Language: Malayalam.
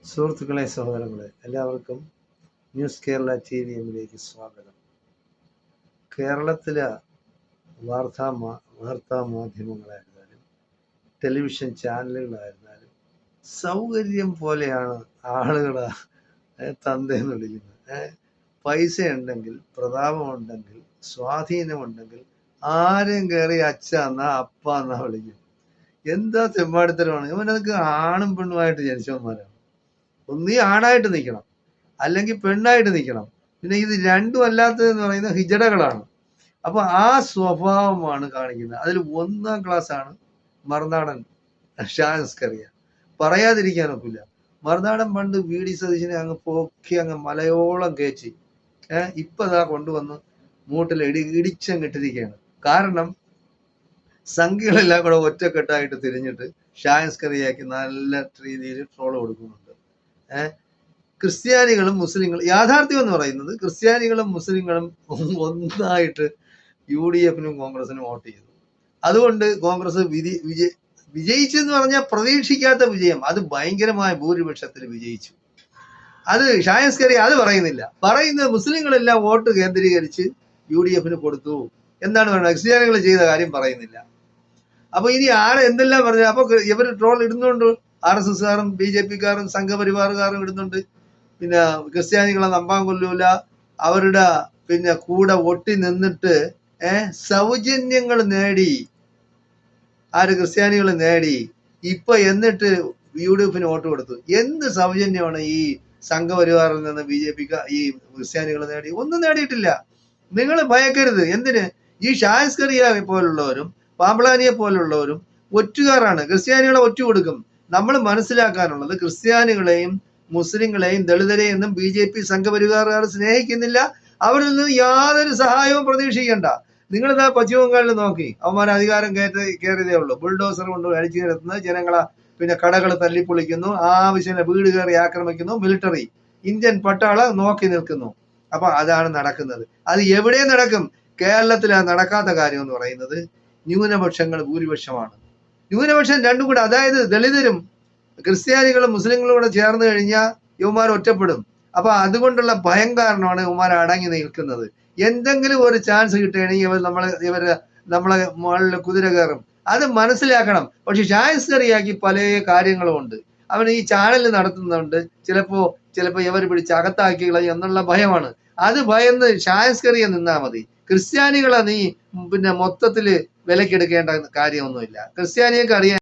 സുഹൃത്തുക്കളെ, സഹോദരങ്ങളെ, എല്ലാവർക്കും ന്യൂസ് കേരള TVMലേക്ക് സ്വാഗതം. കേരളത്തിലെ വാർത്താ മാധ്യമങ്ങളായിരുന്നാലും ടെലിവിഷൻ ചാനലുകളായിരുന്നാലും സൗകര്യം പോലെയാണ് ആളുകളെ തന്തേന്ന് വിളിക്കുന്നത്. പൈസ ഉണ്ടെങ്കിൽ, പ്രതാപമുണ്ടെങ്കിൽ, സ്വാധീനമുണ്ടെങ്കിൽ ആരെയും കയറി അച്ഛ എന്നാ അപ്പ എന്നാ വിളിക്കും. എന്താ തെമ്മാടിത്തരമാണ്. ഇവനൊക്കെ ആണും പെണ്ണുമായിട്ട് ജനിച്ചവന്മാരാണ്. ഒന്നീ ആണായിട്ട് നിൽക്കണം, അല്ലെങ്കിൽ പെണ്ണായിട്ട് നിൽക്കണം. പിന്നെ ഇത് രണ്ടും അല്ലാത്തതെന്ന് പറയുന്നത് ഹിജടകളാണ്. അപ്പൊ ആ സ്വഭാവമാണ് കാണിക്കുന്നത്. അതിൽ ഒന്നാം ക്ലാസ്സാണ് മറുനാടൻ ഷാൻസ്കറിയ. പറയാതിരിക്കാനൊക്കില്ല. മറുനാടൻ പണ്ട് VD സതീശനെ അങ്ങ് പൊക്കി അങ്ങ് മലയോളം കയറ്റി ഇപ്പൊ അതാ കൊണ്ടുവന്ന് മൂട്ടിൽ ഇടിച്ചങ്ങിട്ടിരിക്കുകയാണ്. കാരണം സംഖ്യകളെല്ലാം കൂടെ ഒറ്റക്കെട്ടായിട്ട് തിരിഞ്ഞിട്ട് ഷാൻസ്കറിയാക്കി നല്ല രീതിയിൽ ട്രോൾ കൊടുക്കുന്നുണ്ട്. ക്രിസ്ത്യാനികളും മുസ്ലിങ്ങളും, യാഥാർത്ഥ്യം എന്ന് പറയുന്നത് ക്രിസ്ത്യാനികളും മുസ്ലിങ്ങളും ഒന്നായിട്ട് UDFനും കോൺഗ്രസിനും വോട്ട് ചെയ്തു. അതുകൊണ്ട് കോൺഗ്രസ് വിജയിച്ചെന്ന് പറഞ്ഞാൽ പ്രതീക്ഷിക്കാത്ത വിജയം. അത് ഭയങ്കരമായ ഭൂരിപക്ഷത്തിൽ വിജയിച്ചു. അത് ഷാൻസ്കറി അത് പറയുന്നില്ല. പറയുന്നത് മുസ്ലിങ്ങളെല്ലാം വോട്ട് കേന്ദ്രീകരിച്ച് UDFന് കൊടുത്തു എന്നാണ് പറയുന്നത്. ക്രിസ്ത്യാനികൾ ചെയ്ത കാര്യം പറയുന്നില്ല. അപ്പൊ ഇനി ആരെ എന്തെല്ലാം പറഞ്ഞു. അപ്പൊ ഇവർ ട്രോൾ ഇടുന്നുണ്ട്. RSSകാരും BJPക്കാരും സംഘപരിവാറുകാരും ഇടുന്നുണ്ട്. പിന്നെ ക്രിസ്ത്യാനികളെ നമ്പാൻ കൊല്ലൂല, അവരുടെ പിന്നെ കൂടെ ഒട്ടി നിന്നിട്ട് സൗജന്യങ്ങൾ നേടി. ആര്? ക്രിസ്ത്യാനികൾ നേടി. ഇപ്പൊ എന്നിട്ട് UDFന് വോട്ട് കൊടുത്തു. എന്ത് സൗജന്യമാണ് ഈ സംഘപരിവാറിൽ നിന്ന് BJPക്ക് ഈ ക്രിസ്ത്യാനികൾ നേടി? ഒന്നും നേടിയിട്ടില്ല. നിങ്ങൾ ഭയക്കരുത്. എന്തിന്? ഈ ഷാൻസ്കറിയ പോലുള്ളവരും പാമ്പളാനിയെ പോലുള്ളവരും ഒറ്റുകാരാണ്. ക്രിസ്ത്യാനികളെ ഒറ്റ കൊടുക്കും. നമ്മൾ മനസ്സിലാക്കാനുള്ളത് ക്രിസ്ത്യാനികളെയും മുസ്ലിങ്ങളെയും ദളിതരെയും ഒന്നും BJP സംഘപരിവാറുകാർ സ്നേഹിക്കുന്നില്ല. അവരിൽ നിന്ന് യാതൊരു സഹായവും പ്രതീക്ഷിക്കേണ്ട. നിങ്ങളിതാ പശ്ചിമ ബംഗാളിൽ നോക്കി, അവന്മാർ അധികാരം കയറിയതേ ഉള്ളൂ. ബുൾഡോസർ കൊണ്ട് അടിച്ചു നിരത്തുന്നത്, ജനങ്ങളെ പിന്നെ കടകൾ തല്ലിപ്പൊളിക്കുന്നു, ആവശ്യമില്ല വീട് കയറി ആക്രമിക്കുന്നു, മിലിറ്ററി ഇന്ത്യൻ പട്ടാളം നോക്കി നിൽക്കുന്നു. അപ്പൊ അതാണ് നടക്കുന്നത്. അത് എവിടെ നടക്കും? കേരളത്തിൽ നടക്കാത്ത കാര്യം എന്ന് പറയുന്നത് ന്യൂനപക്ഷങ്ങൾ ഭൂരിപക്ഷമാണ്. ന്യൂനപക്ഷം രണ്ടും കൂടെ, അതായത് ദളിതരും ക്രിസ്ത്യാനികളും മുസ്ലിങ്ങളും കൂടെ ചേർന്ന് കഴിഞ്ഞാൽ യുവമാർ ഒറ്റപ്പെടും. അപ്പൊ അതുകൊണ്ടുള്ള ഭയം കാരണമാണ് യുവമാർ അടങ്ങി നിൽക്കുന്നത്. എന്തെങ്കിലും ഒരു ചാൻസ് കിട്ടുകയാണെങ്കിൽ നമ്മളെ മുകളിൽ കുതിര കയറും. അത് മനസ്സിലാക്കണം. പക്ഷെ ഷാൻസ്കറിയാക്കി പല കാര്യങ്ങളും ഉണ്ട്. അവൻ ഈ ചാനൽ നടത്തുന്നുണ്ട്. ചിലപ്പോ ഇവർ പിടിച്ച് അകത്താക്കി കളയും എന്നുള്ള ഭയമാണ്. അത് ഭയന്ന് ഷാൻസ്കറിയെ നിന്നാ മതി. ക്രിസ്ത്യാനികളെ നീ പിന്നെ മൊത്തത്തില് വിലക്കെടുക്കേണ്ട കാര്യമൊന്നുമില്ല. ക്രിസ്ത്യാനിയൊക്കെ അറിയാൻ